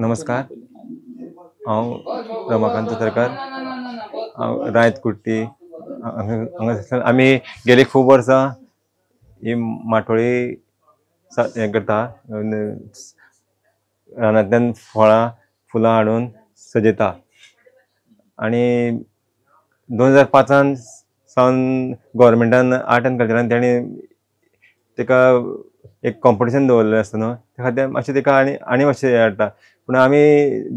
नमस्कार, हांव रमाकांत सरकार, हांव रायत कुट्टी हांगासर आमी गेली खूब वर्सां ही माटोळी हें करता, रानांतल्यान फळां फुलां हाडून सजयता. आनी 2005 सावन गव्हर्मेंटान आर्ट एंड कल्चरान तेणी तेका एक कॉम्पिटिशन दवरलें आसता न्हू, त्या खातीर मातशें तेका आनी मातशें हें हाडटा. पूण आमी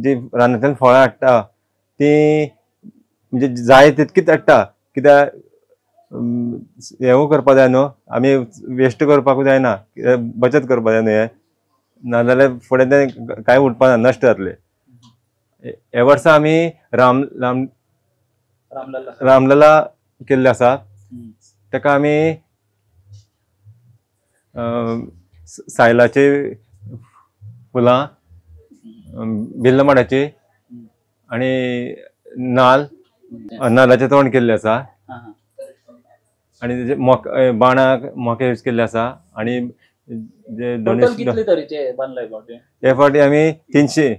जी रानांतल्यान फळां हाडटा ती म्हणजे जाय तितकीच हाडटा, कित्याक हेंवूय करपा जाय न्हू, आमी वेस्ट करपाकूय जायना, बचत करपा जाय न्हू. हें नाजाल्यार फुडें तें कांय उरपाना, नश्ट जातलें. हे वर्सा आमी रामलला केल्लें आसा. तेका आमी सायलाची फुलां, बिल्ल माडाची आनी नाल्लाचें तोंड केल्लें आसा. आनी तेजे बाणाक मोके यूज केल्ले आसा. आनी हे फावटी आमी 300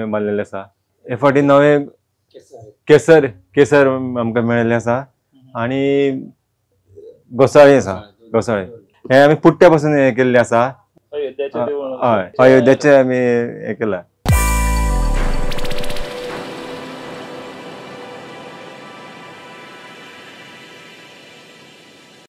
बांदलेले आसा. हे फावटी नवे केसर आमकां मेळिल्लें आसा. आनी घोसाळीं आसा. हे आमी पुट्ट्या पासून हे केल्ले आसा. हय, अयोध्याचे आमी हे केला.